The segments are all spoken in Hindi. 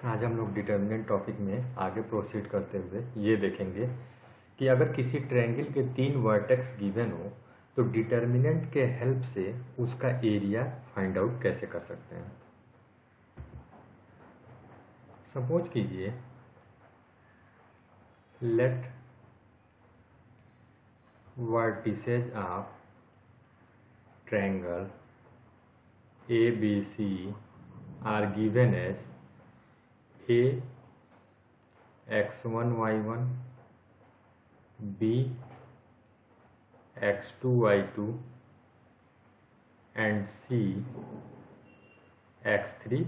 आज हम लोग डिटर्मिनेंट टॉपिक में आगे प्रोसीड करते हुए ये देखेंगे कि अगर किसी ट्रायंगल के 3 वर्टेक्स गिवन हो तो डिटर्मिनेंट के हेल्प से उसका एरिया फाइंड आउट कैसे कर सकते हैं। सपोज कीजिए let vertices of triangle ABC are given as A x1 y1, B x2 y2 and C x3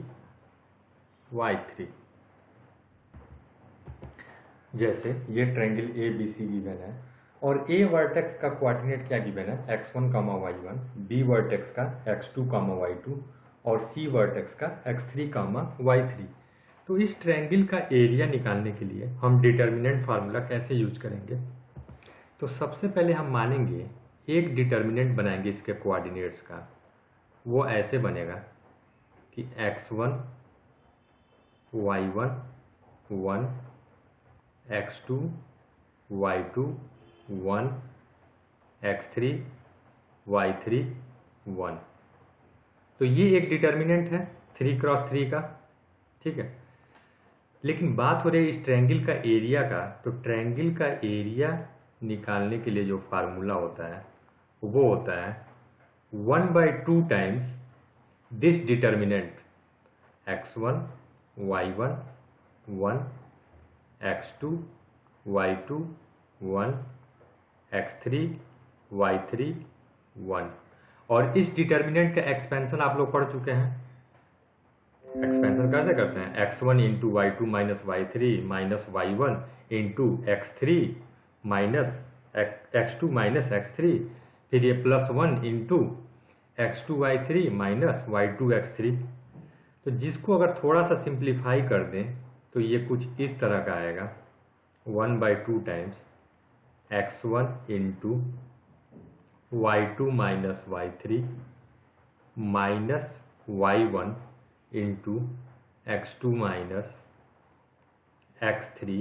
y3। जैसे ये ट्रायंगल ABC गिवन है और A वर्टेक्स का कोऑर्डिनेट क्या गिवन है x1, y1, B वर्टेक्स का x2, y2 और C वर्टेक्स का x3, y3। तो इस ट्रायंगल का एरिया निकालने के लिए हम डिटर्मिनेंट फार्मूला कैसे यूज करेंगे। तो सबसे पहले हम मानेंगे एक डिटर्मिनेंट बनाएंगे इसके कोऑर्डिनेट्स का। वो ऐसे बनेगा कि x1 y1 1, x2 y2 1, x3 y3 1। तो ये एक डिटर्मिनेंट है 3 क्रॉस 3 का, ठीक है। लेकिन बात हो रही है इस ट्रायंगल का एरिया का। तो ट्रायंगल का एरिया निकालने के लिए जो फार्मूला होता है वो होता है 1/2 times this determinant x1 y1 1, x2 y2 1, x3 y3 1। और इस डिटर्मिनेंट का एक्सपेंशन आप लोग पढ़ चुके हैं। एक्सपेंशन कैसे करते हैं x1 into y2 minus y3 minus y1 into x3 minus x2 minus x3, फिर ये +1 into x2 y3 minus y2 x3। तो जिसको अगर थोड़ा सा सिंप्लीफाई कर दें तो ये कुछ इस तरह का आएगा 1/2 times x1 into y2 minus y3 minus y1 into x2 minus x3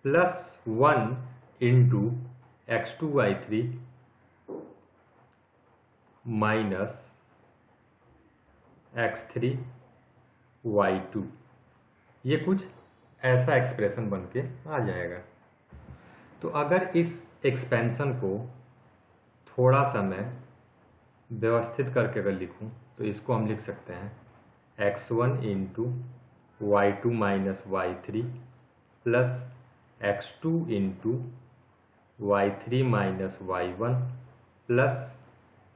plus 1 into x2 y3 minus x3 y2। ये कुछ ऐसा एक्सप्रेशन बन के आ जाएगा। तो अगर इस एक्सपेंशन को थोड़ा सा मैं व्यवस्थित करके अगर लिखूं तो इसको हम लिख सकते हैं x1 into y2 minus y3 plus x2 into y3 minus y1 plus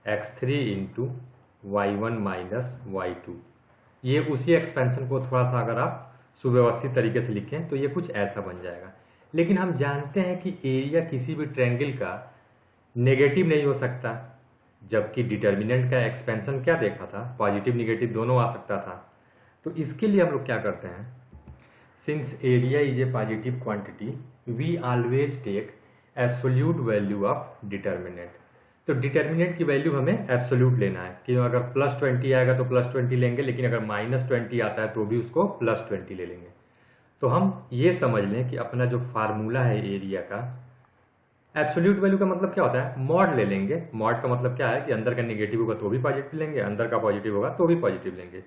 x3 into y1 minus y2। ये उसी एक्सपेंशन को थोड़ा सा अगर आप सुव्यवस्थित तरीके से लिखें तो ये कुछ ऐसा बन जाएगा। लेकिन हम जानते हैं कि एरिया किसी भी ट्रायंगल का नेगेटिव नहीं हो सकता, जबकि डिटर्मिनेंट का एक्सपेंशन क्या देखा था पॉजिटिव निगेटिव दोनों आ सकता था। तो इसके लिए हम लोग क्या करते हैं, since area is a positive quantity we always take absolute value of determinant. तो डिटर्मिनेंट की वैल्यू हमें एब्सोल्यूट लेना है कि अगर +20 आएगा तो +20 लेंगे, लेकिन अगर -20 आता है तो भी उसको +20 ले लेंगे। तो हम ये समझ लें कि अपना जो फार्मूला है एरिया का, एब्सोल्यूट वैल्यू का मतलब क्या होता है मॉड ले लेंगे। मॉड का मतलब क्या है कि अंदर का नेगेटिव होगा तो भी पॉजिटिव लेंगे, अंदर का पॉजिटिव होगा तो भी पॉजिटिव लेंगे।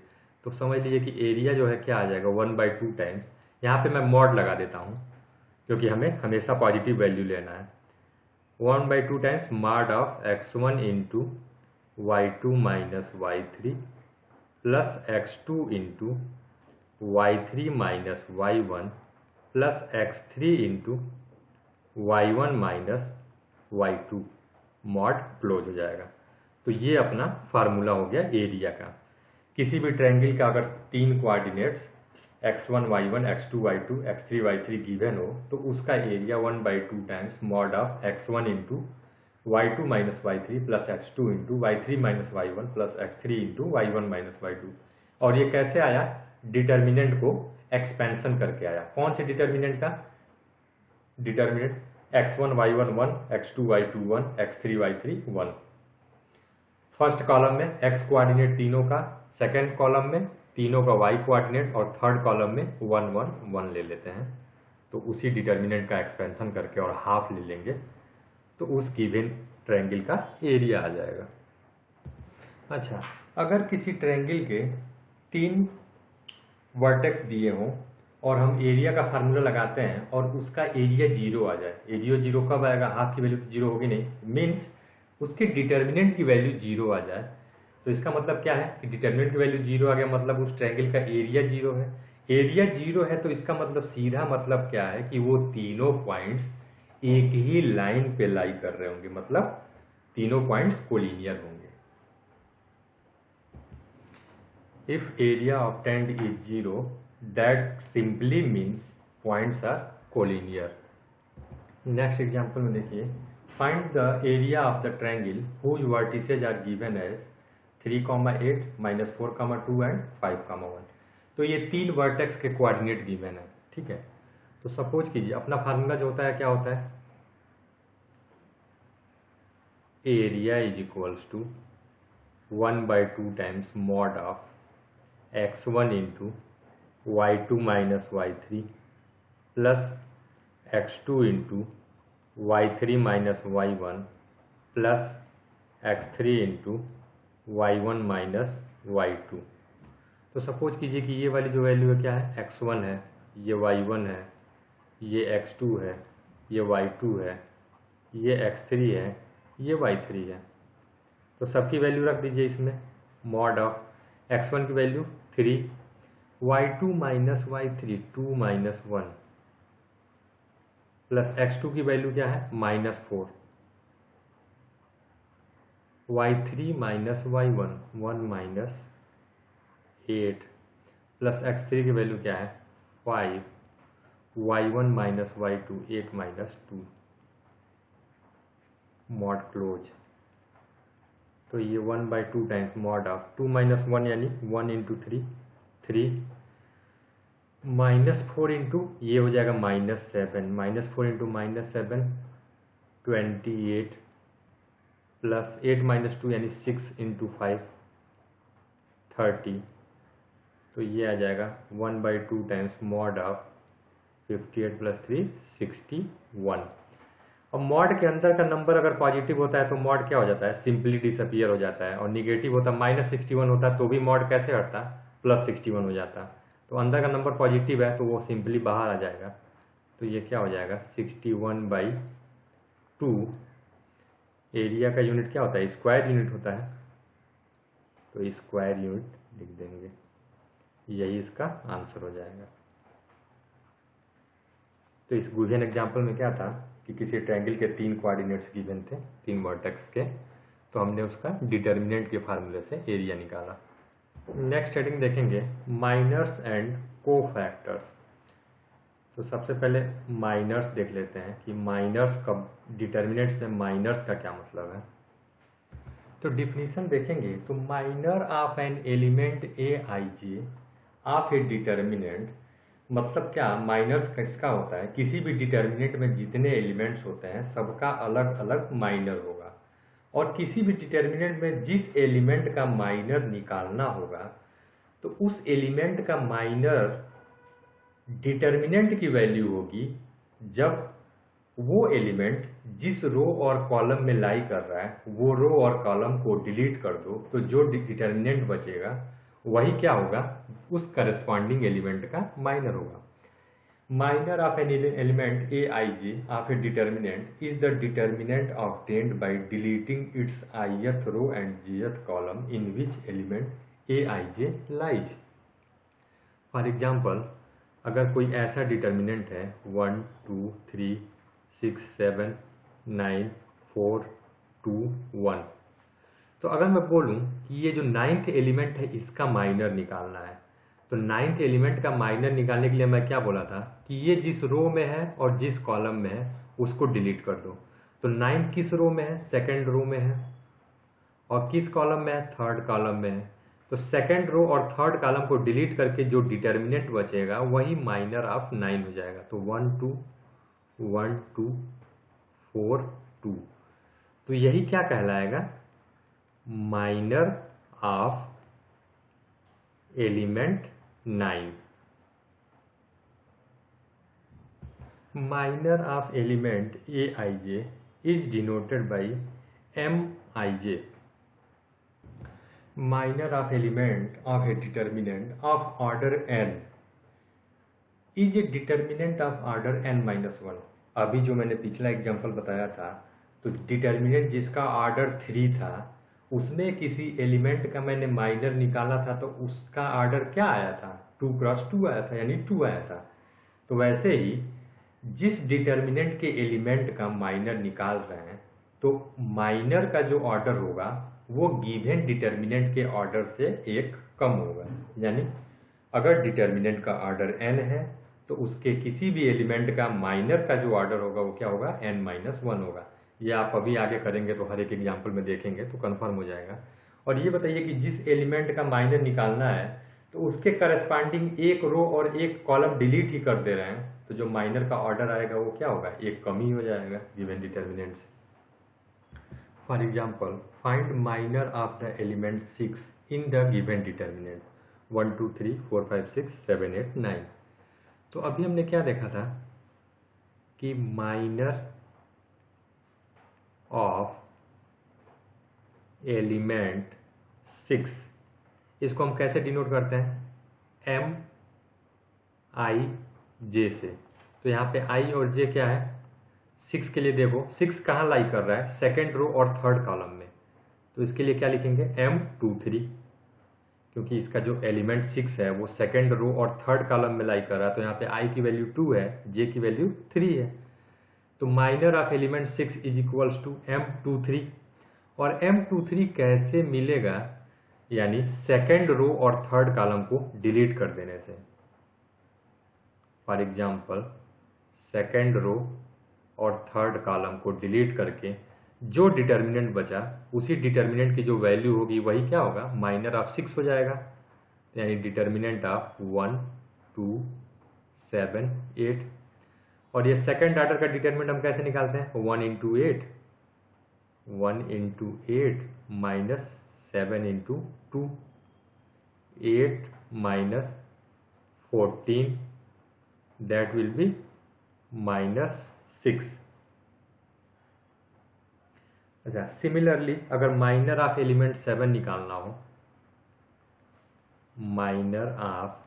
तो समझ लीजिए कि एरिया जो है क्या आ जाएगा 1/2 टाइम्स। यहाँ पे मैं मॉड लगा देता हूँ क्योंकि हमें हमेशा पॉजिटिव वैल्यू लेना है। 1/2 times mod of x1 into y2 minus y3 plus x2 into y3 minus y1 plus x3 into y1 minus y2। Mod close हो जाएगा। तो ये अपना फार्मूला हो गया एरिया का। किसी भी ट्रायंगल का अगर 3 coordinates x1 y1 x2 y2 x3 y3 given हो तो उसका area 1/2 times mod of x1 into y2 minus y3 plus x2 into y3 minus y1 plus x3 into y1 minus y2। और ये कैसे आया, डिटर्मिनेंट को एक्सपेंशन करके आया। कौन से डिटर्मिनेंट का, determinant x1 y1 1, x2 y2 1, x3 y3 1। First column में x कोऑर्डिनेट तीनों का, सेकंड कॉलम में तीनों का y कोऑर्डिनेट और थर्ड कॉलम में 1 1 1 ले लेते हैं, तो उसी डिटर्मिनेंट का एक्सपेंशन करके और हाफ ले लेंगे तो उस गिवन ट्रायंगल का एरिया आ जाएगा। अच्छा, अगर किसी ट्रायंगल के 3 वर्टेक्स दिए हों और हम एरिया का फार्मूला लगाते हैं और उसका एरिया 0 आ जाए, एरिया 0 कब आएगा? हाफ की वैल्यू तो 0 होगी नहीं, मीन्स उसके डिटर्मिनेंट की वैल्यू 0 आ जाए, तो इसका मतलब क्या है कि डिटर्मिनेंट की वैल्यू 0 आ गया, मतलब उस ट्रायंगल का एरिया 0 है। एरिया 0 है तो इसका मतलब सीधा मतलब क्या है कि वो तीनों पॉइंट्स एक ही लाइन पे लाई कर रहे होंगे, मतलब तीनों पॉइंट्स कोलिनियर होंगे। If area obtained is 0, that simply means points are collinear. Next example में देखिए, find the area of the triangle whose vertices are given as 3,8, -4,2 and 5,1. तो ये 3 वर्टेक्स के कोऑर्डिनेट गिवन है, ठीक है। तो सपोज कीजिए अपना फार्मूला जो होता है क्या होता है, area is equals to 1/2 times mod of x1 into y2 minus y3 plus x2 into y3 minus y1 plus x3 into y1 minus y2। तो सपोज कीजिए कि ये वाली जो वैल्यू है क्या है, x1 है, ये y1 है, ये x2 है, ये y2 है, ये x3 है, ये y3 है। तो सबकी वैल्यू रख दीजिए इसमें, मॉड ऑफ x1 की value 3, y2 minus y3 2 minus 1 plus x2 की वैल्यू क्या है, -4, y3 minus y1 1 minus 8 plus x3 की वैल्यू क्या है 5, y1 minus y2 8 minus 2, mod close. तो ये 1/2 टाइम्स मॉड ऑफ 2 माइनस 1 यानी 1 इंटू 3 3 -4 इंटू ये हो जाएगा -7, -4 इंटू -7 28 प्लस 8 माइनस 2 यानी 6 इंटू 5 30। तो ये आ जाएगा 1/2 टाइम्स मॉड ऑफ 58 प्लस 3 61। और मॉड के अंदर का नंबर अगर पॉजिटिव होता है तो मॉड क्या हो जाता है, सिंपली डिसअपियर हो जाता है, और निगेटिव होता -61 होता है तो भी मॉड कैसे हटता, +61 हो जाता। तो अंदर का नंबर पॉजिटिव है तो वो सिंपली बाहर आ जाएगा, तो ये क्या हो जाएगा 61/2। एरिया का यूनिट क्या होता है, स्क्वायर यूनिट होता है, तो स्क्वायर यूनिट लिख देंगे, यही इसका आंसर हो जाएगा। तो इस गिवन एग्जाम्पल में क्या था कि किसी ट्रायंगल के 3 कोऑर्डिनेट्स गिवन थे, 3 वर्टेक्स के, तो हमने उसका डिटर्मिनेंट के फार्मूले से एरिया निकाला। नेक्स्ट हेडिंग देखेंगे माइनर्स एंड कोफैक्टर्स। तो सबसे पहले माइनर्स देख लेते हैं कि माइनर्स का डिटर्मिनेंट्स में माइनर्स का क्या मतलब है। तो डिफिनीशन देखेंगे तो minor of an element Aij of a determinant, मतलब क्या, माइनर्स किसका होता है, किसी भी डिटर्मिनेंट में जितने एलिमेंट्स होते हैं सबका अलग अलग माइनर होगा, और किसी भी डिटर्मिनेंट में जिस एलिमेंट का माइनर निकालना होगा तो उस एलिमेंट का माइनर डिटर्मिनेंट की वैल्यू होगी जब वो एलिमेंट जिस रो और कॉलम में लाई कर रहा है वो रो और कॉलम को डिलीट कर दो, तो जो डिटर्मिनेंट बचेगा वही क्या होगा, उस करस्पॉन्डिंग एलिमेंट का माइनर होगा। Minor of an element Aij of a determinant is the determinant obtained by deleting its ith row and jth column in which element Aij lies. For example, अगर कोई ऐसा डिटर्मिनेंट है 1 2 3 6 7 9 4 2 1, तो अगर मैं बोलूं कि ये जो 9th एलिमेंट है इसका माइनर निकालना है, तो 9th एलिमेंट का माइनर निकालने के लिए मैं क्या बोला था कि ये जिस रो में है और जिस कॉलम में है उसको डिलीट कर दो। तो 9 किस रो में है, सेकंड रो में है, और किस कॉलम में है, थर्ड कॉलम में है। तो सेकंड रो और थर्ड कॉलम को डिलीट करके जो डिटर्मिनेंट बचेगा वही माइनर ऑफ 9 हो जाएगा। तो 1 2 1 2 4 2, तो यही क्या कहलाएगा, minor of element 9। minor of element aij is denoted by mij. Minor of element of a determinant of order n is a determinant of order n minus 1। अभी जो मैंने पिछला एग्जांपल बताया था, तो डिटर्मिनेंट जिसका ऑर्डर 3 था, उसमें किसी एलिमेंट का मैंने माइनर निकाला था, तो उसका ऑर्डर क्या आया था? 2 क्रॉस 2 आया था, यानी 2 आया था। तो वैसे ही जिस डिटर्मिनेंट के एलिमेंट का माइनर निकाल रहे हैं, तो माइनर का जो ऑर्डर होगा वो गिवन डिटर्मिनेंट के ऑर्डर से एक कम होगा। यानी अगर डिटर्मिनेंट का ऑर्डर n है, तो उसके किसी भी एलिमेंट का माइनर का जो ऑर्डर होगा वो क्या होगा? n माइनस 1 होगा। ये आप अभी आगे करेंगे तो हर एक एग्जाम्पल में देखेंगे तो कन्फर्म हो जाएगा। और ये बताइए कि जिस एलिमेंट का माइनर निकालना है, तो उसके करस्पॉन्डिंग एक रो और एक कॉलम डिलीट ही कर दे रहे हैं, तो जो माइनर का ऑर्डर आएगा वो क्या होगा? एक कम ही हो जाएगा गिवन डिटर्मिनेंट से। For example, find minor of the element 6 in the given determinant 1 2 3 4 5 6 7 8 9। तो अभी हमने क्या देखा था कि माइनर ऑफ एलिमेंट 6, इसको हम कैसे डिनोट करते हैं? एम आई जे से। तो यहाँ पे आई और जे क्या है? 6 के लिए देखो, 6 कहाँ लाई कर रहा है? सेकेंड रो और थर्ड कॉलम में। तो इसके लिए क्या लिखेंगे? M23, क्योंकि इसका जो एलिमेंट 6 है वो सेकेंड रो और थर्ड कॉलम में लाई कर रहा है। तो यहाँ पे आई की वैल्यू 2 है, जे की वैल्यू 3 है। तो minor of element 6 is equals to M23। और M23 कैसे मिलेगा? यानी सेकेंड रो और थर्ड कॉलम को डिलीट कर देने से। फॉर एग्जाम्पल, सेकेंड रो और थर्ड कॉलम को डिलीट करके जो डिटर्मिनेंट बचा, उसी डिटर्मिनेंट की जो वैल्यू होगी वही क्या होगा? माइनर ऑफ 6 हो जाएगा। यानी डिटर्मिनेंट ऑफ 1 2 7 8। और ये सेकेंड ऑर्डर का डिटर्मिनेंट हम कैसे निकालते हैं? 1 into 8, 1 into 8 minus 7 into 2, 8 minus 14, that will be minus 6। अच्छा, सिमिलरली अगर माइनर ऑफ एलिमेंट 7 निकालना हो, माइनर ऑफ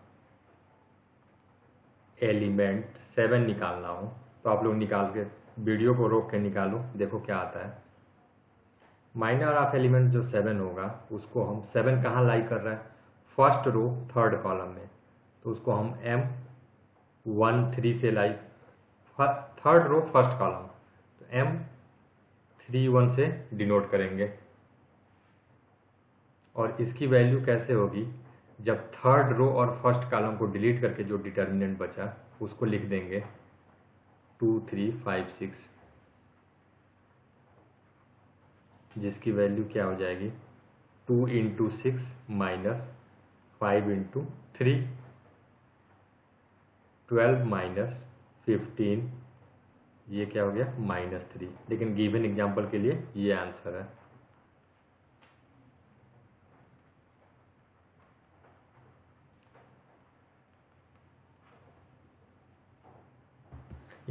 एलिमेंट 7 निकालना हो, तो आप लोग निकाल के वीडियो को रोक के निकालो, देखो क्या आता है। माइनर ऑफ एलिमेंट जो 7 होगा, उसको हम 7 कहाँ लाई कर रहे हैं? फर्स्ट रो थर्ड कॉलम में। तो उसको हम M13 से लाई, थर्ड रो फर्स्ट कॉलम, तो M31 से डिनोट करेंगे। और इसकी वैल्यू कैसे होगी? जब थर्ड रो और फर्स्ट कॉलम को डिलीट करके जो डिटर्मिनेंट बचा उसको लिख देंगे 2 3 5 6, जिसकी वैल्यू क्या हो जाएगी? 2 इंटू 6 माइनस 5 इंटू 3, 12 माइनस 15, ये क्या हो गया? माइनस 3। लेकिन गिवन एग्जाम्पल के लिए ये आंसर है।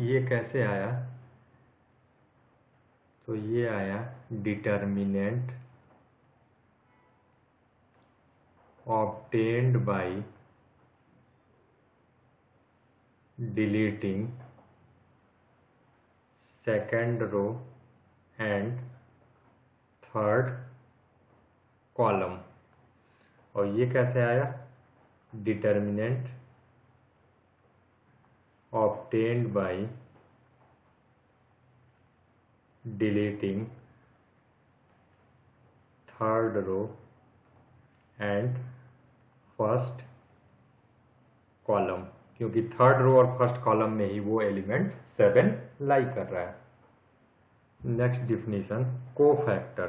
ये कैसे आया? तो ये आया determinant obtained by deleting second row and third column. और ये कैसे आया? Determinant obtained by deleting third row and first column, क्योंकि थर्ड रो और फर्स्ट कॉलम में ही वो एलिमेंट 7 लाई कर रहा है। Next definition, cofactor.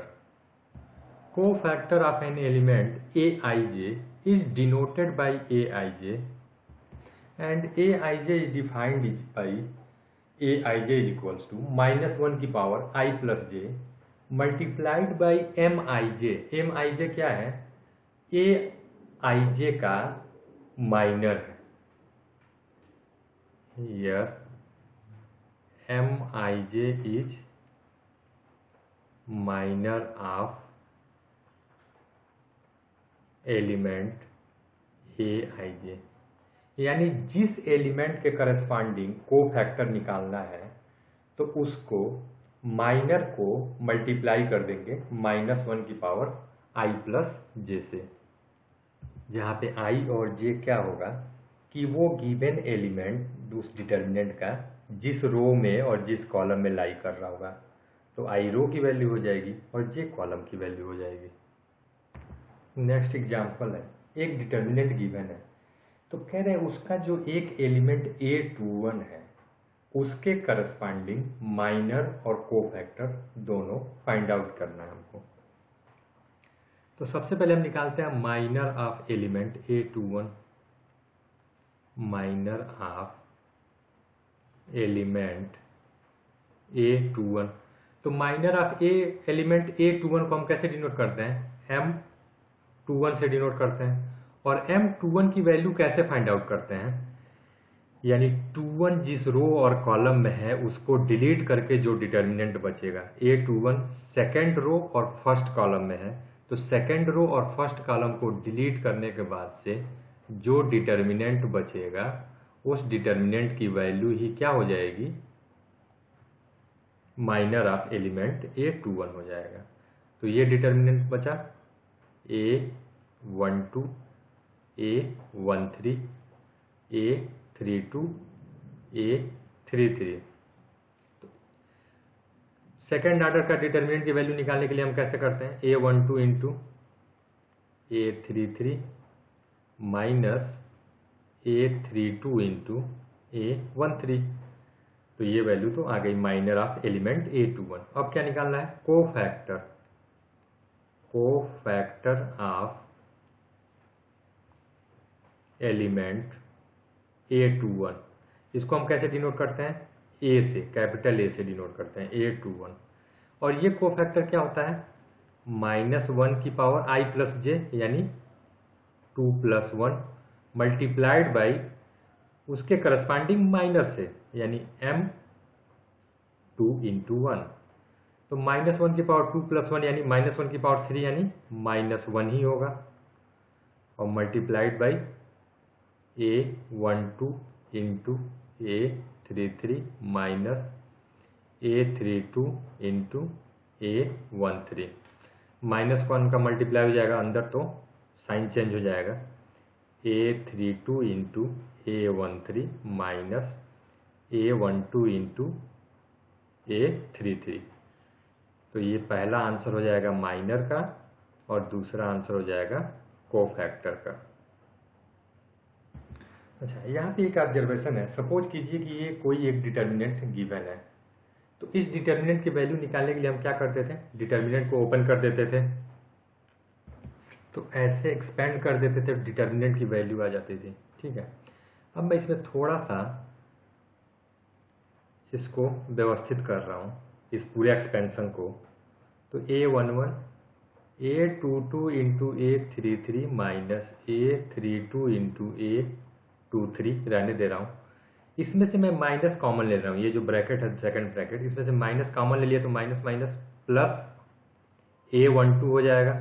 Cofactor of an element aij is denoted by aij, and aij is defined by aij is equals to -1 की power I plus j multiplied by mij। mij क्या है? ij का माइनर है। Here Mij is minor of element Aij, यानी जिस एलिमेंट के करस्पॉन्डिंग को फैक्टर निकालना है तो उसको माइनर को मल्टीप्लाई कर देंगे -1 की पावर i प्लस जे से, जहाँ पे i और j क्या होगा कि वो गिवन एलिमेंट उस डिटर्मिनेंट का जिस रो में और जिस कॉलम में लाई कर रहा होगा, तो i रो की वैल्यू हो जाएगी और j कॉलम की वैल्यू हो जाएगी। नेक्स्ट एग्जांपल है, एक डिटर्मिनेंट गिवन है, तो कह रहे हैं उसका जो एक एलिमेंट A21 है उसके करस्पॉन्डिंग माइनर और कोफैक्टर दोनों फाइंड आउट करना है हमको। तो सबसे पहले हम निकालते हैं minor of element A21, minor of element A21। तो माइनर ऑफ एलिमेंट A21 को हम कैसे डिनोट करते हैं, M21 से डिनोट करते हैं। और M21 की वैल्यू कैसे फाइंड आउट करते हैं, यानी 21 जिस रो और कॉलम में है उसको डिलीट करके जो डिटर्मिनेंट बचेगा, A21 सेकेंड रो और फर्स्ट कॉलम में है, तो सेकेंड रो और फर्स्ट कॉलम को डिलीट करने के बाद से जो डिटर्मिनेंट बचेगा उस डिटर्मिनेंट की वैल्यू ही क्या हो जाएगी, माइनर ऑफ एलिमेंट A21 हो जाएगा। तो ये डिटर्मिनेंट बचा A12, A13, A32, A33। Second order का डिटर्मिनेंट की वैल्यू निकालने के लिए हम कैसे करते हैं, A12 into A33 minus A32 into A13, तो ये वैल्यू तो आ गई माइनर ऑफ एलिमेंट A21। अब क्या निकालना है, कोफैक्टर ऑफ एलिमेंट A21। इसको हम कैसे डिनोट करते हैं, A से, कैपिटल A से डिनोट करते हैं A21। और ये कोफैक्टर क्या होता है, -1 की पावर i प्लस जे, यानी 2 + 1 मल्टीप्लाइड बाई उसके करस्पॉन्डिंग माइनर से, यानी M2 इंटू 1। तो -1 की पावर 2 + 1 यानी -1 की पावर 3 यानी -1 ही होगा, और multiplied by A12 into A33 minus A32 into A13। -1 का मल्टीप्लाई हो जाएगा अंदर तो साइन चेंज हो जाएगा, A32 into A13 minus A12 into A33। तो ये पहला आंसर हो जाएगा माइनर का और दूसरा आंसर हो जाएगा कोफैक्टर का। अच्छा, यहाँ पे एक ऑब्जर्वेशन है, सपोज कीजिए कि ये कोई एक डिटर्मिनेंट गिवन है, तो इस डिटर्मिनेंट की वैल्यू निकालने के लिए हम क्या करते थे, डिटर्मिनेंट को ओपन कर देते थे, तो ऐसे एक्सपेंड कर देते थे, डिटर्मिनेंट की वैल्यू आ जाती थी। ठीक है, अब मैं इसमें थोड़ा सा इसको व्यवस्थित कर रहा हूँ, इस पूरे एक्सपेंशन को। तो A11 A22 into A33 minus A32 into A23 रहने दे रहा हूँ। इसमें से मैं माइनस कॉमन ले रहा हूँ, ये जो ब्रैकेट है सेकंड ब्रैकेट, इसमें से माइनस कॉमन ले लिया तो माइनस माइनस प्लस A12 हो जाएगा।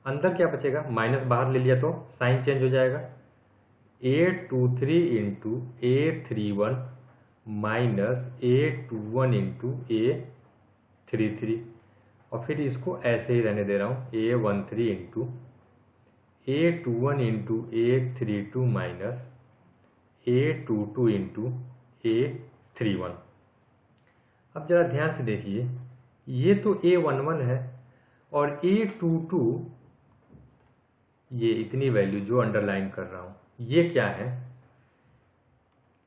अंदर क्या बचेगा, माइनस बाहर ले लिया तो साइन चेंज हो जाएगा, A23 into A31 minus A21 into A33, और फिर इसको ऐसे ही रहने दे रहा हूँ, A13 into A21 into A32 minus A22 into A31। अब जरा ध्यान से देखिए, ये तो A11 है और A22, ये इतनी वैल्यू जो अंडरलाइन कर रहा हूँ ये क्या है,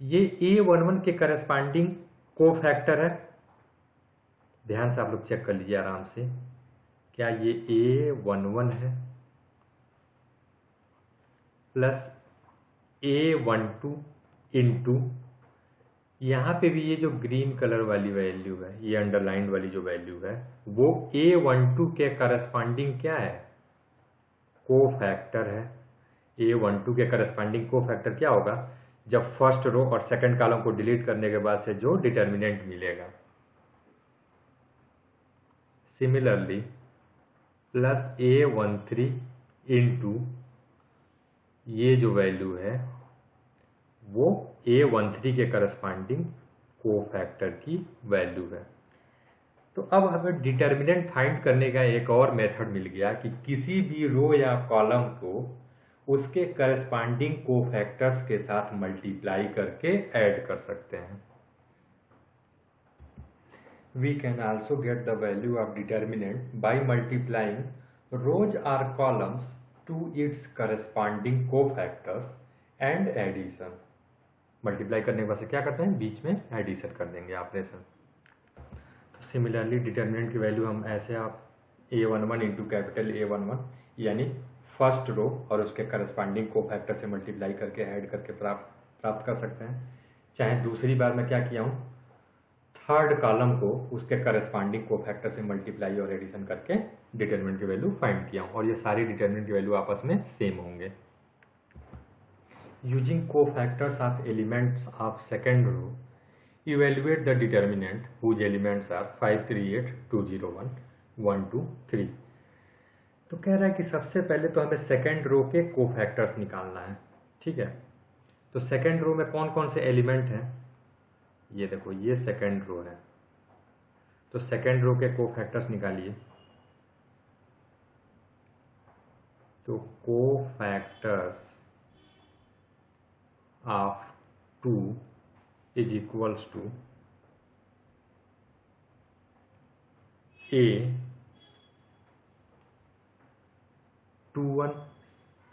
ये A11 के करस्पॉन्डिंग कोफैक्टर है। ध्यान से आप लोग चेक कर लीजिए आराम से, क्या ये A11 है प्लस A12 इंटू, यहाँ पे भी ये जो ग्रीन कलर वाली वैल्यू है, ये अंडरलाइन वाली जो वैल्यू है, वो A12 के करस्पॉन्डिंग क्या है, कोफैक्टर है। A12 के करस्पॉन्डिंग को फैक्टर क्या होगा, जब फर्स्ट रो और सेकंड कॉलम को डिलीट करने के बाद से जो डिटर्मिनेंट मिलेगा। सिमिलरली प्लस A13 इंटू ये जो वैल्यू है वो A13 के करस्पॉन्डिंग को फैक्टर की वैल्यू है। तो अब हमें डिटर्मिनेंट फाइंड करने का एक और मेथड मिल गया कि किसी भी रो या कॉलम को उसके करस्पॉन्डिंग कोफैक्टर्स के साथ मल्टीप्लाई करके ऐड कर सकते हैं। We can also get the value of determinant by multiplying rows or columns to its corresponding cofactors and addition. Multiply करने के बाद से क्या करते हैं, बीच में एडिशन कर देंगे ऑपरेशन। तो सिमिलरली डिटर्मिनेंट की वैल्यू हम ऐसे आप A11 इंटू कैपिटल A11 यानी फर्स्ट रो और उसके करस्पॉन्डिंग कोफैक्टर से मल्टीप्लाई करके ऐड करके प्राप्त कर सकते हैं। चाहे दूसरी बार मैं क्या किया हूँ, थर्ड कॉलम को उसके करस्पॉन्डिंग कोफैक्टर से मल्टीप्लाई और एडिशन करके डिटरमिनेंट की वैल्यू फाइंड किया हूँ, और ये सारी डिटरमिनेंट की वैल्यू आपस में सेम होंगे। Using cofactors of elements of second row, evaluate the determinant whose elements are 5, 3, 8, 2, 0, 1, 1, 2, 3। तो कह रहा है कि सबसे पहले तो हमें सेकेंड रो के कोफैक्टर्स निकालना है। ठीक है, तो सेकेंड रो में कौन कौन से एलिमेंट हैं, ये देखो ये सेकेंड रो है, तो सेकेंड रो के कोफैक्टर्स निकालिए। तो cofactors of 2 is equals to A21,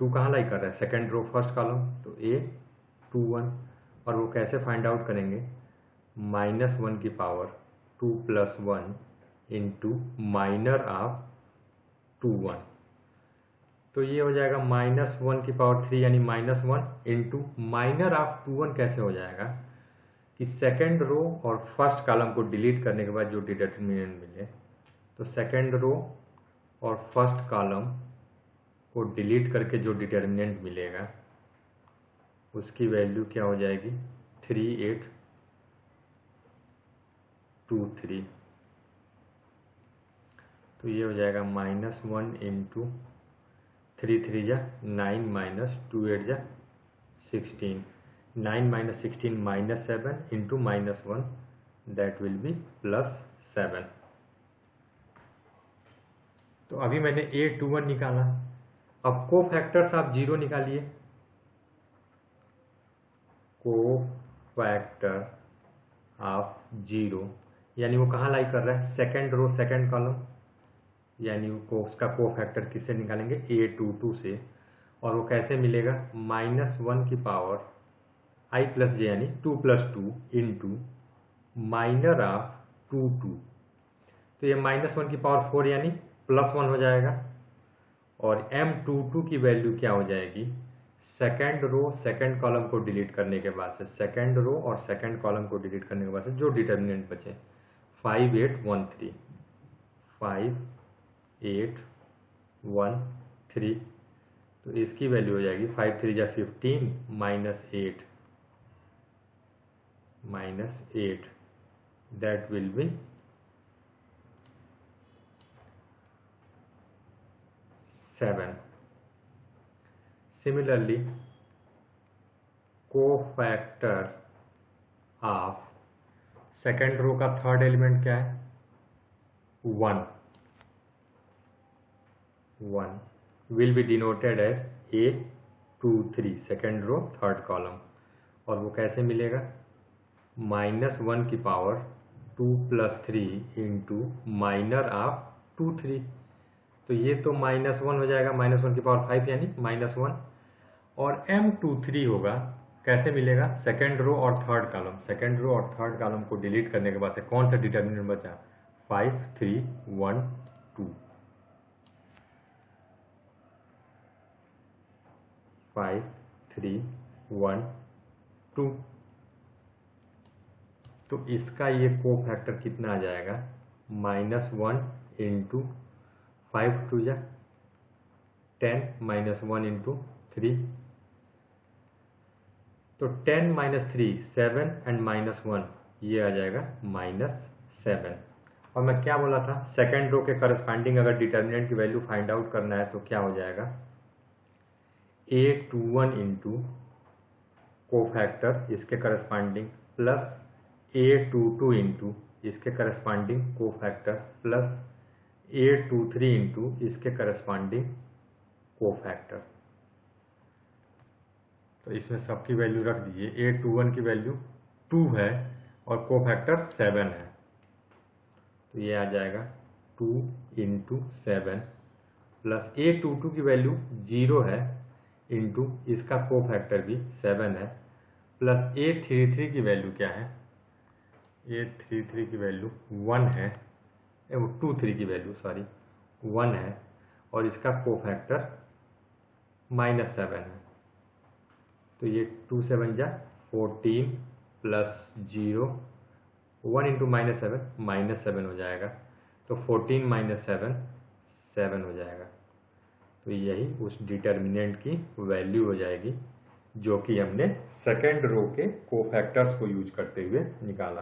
2 कहाँ लाई कर रहा है, सेकेंड रो फर्स्ट कॉलम, तो A21, और वो कैसे फाइंड आउट करेंगे, -1 की पावर 2 + 1 इंटू माइनर ऑफ 2 1, तो ये हो जाएगा -1 की पावर 3 यानी -1 इंटू माइनर ऑफ 2 1। कैसे हो जाएगा कि सेकेंड रो और फर्स्ट कॉलम को डिलीट करने के बाद जो डिटरमिनेंट मिले, तो सेकेंड रो और फर्स्ट कॉलम को डिलीट करके जो डिटरमिनेंट मिलेगा उसकी वैल्यू क्या हो जाएगी, 3, 8, 2, 3। तो ये हो जाएगा -1 इंटू 3 3 जा 9 -2 8 जा 16, 9 - 16 -7 इंटू -1, दैट विल बी +7। तो अभी मैंने A21 निकाला। अब कोफैक्टर्स आप 0 निकालिए। कोफैक्टर ऑफ 0 यानी वो कहाँ लाई कर रहा है, सेकेंड रो सेकेंड कॉलम, यानी वो उसका कोफैक्टर किससे निकालेंगे, A22 से, और वो कैसे मिलेगा, -1 की पावर I + j यानी 2 + 2 इंटू माइनर ऑफ 2 2, तो ये -1 की पावर 4 यानी +1 हो जाएगा, और M22 की वैल्यू क्या हो जाएगी, सेकेंड रो सेकेंड कॉलम को डिलीट करने के बाद से, सेकेंड रो और सेकेंड कॉलम को डिलीट करने के बाद से जो डिटर्मिनेंट बचे 5 8 1 3, 5 8 1 3, तो इसकी वैल्यू हो जाएगी 5 3 जा 15 -8 that will be 7। Similarly, cofactor of second row का थर्ड एलिमेंट क्या है, 1 will be denoted as A23 second row third column, और वो कैसे मिलेगा, -1 की पावर 2 + 3 इंटू माइनर ऑफ 2 3, तो ये तो -1 हो जाएगा, -1 की पावर 5 यानी -1, और M23 होगा, कैसे मिलेगा, सेकेंड रो और थर्ड कॉलम, सेकेंड रो और थर्ड कॉलम को डिलीट करने के बाद से कौन सा डिटर्मिनेंट बचा, 5 3 1 2, 5 3 1 2, तो इसका ये कोफैक्टर कितना आ जाएगा, -1 इंटू 5 2 जा 10 -1 इंटू 3, तो 10 माइनस 3 7 एंड माइनस 1 ये आ जाएगा -7। और मैं क्या बोला था, सेकेंड रो के करस्पॉन्डिंग अगर डिटर्मिनेंट की वैल्यू फाइंड आउट करना है तो क्या हो जाएगा, A21 इंटू कोफैक्टर इसके करस्पॉन्डिंग प्लस A22 इंटू इसके corresponding cofactor plus A23 into इसके करस्पॉन्डिंग कोफैक्टर। तो इसमें सबकी वैल्यू रख दीजिए। A21 की वैल्यू 2 है और कोफैक्टर 7 है, तो ये आ जाएगा 2 इंटू 7 प्लस A22 की वैल्यू 0 है इंटू इसका कोफैक्टर भी 7 है प्लस A33 की वैल्यू क्या है, A33 की वैल्यू 1 है, 23 की वैल्यू सॉरी 1 है और इसका कोफैक्टर -7 है। तो ये 2 7 जा 14 प्लस 0 1 इंटू -7 हो जाएगा, तो 14 माइनस 7 7 हो जाएगा। तो यही उस डिटर्मिनेंट की वैल्यू हो जाएगी जो कि हमने सेकेंड रो के कोफैक्टर्स को यूज करते हुए निकाला।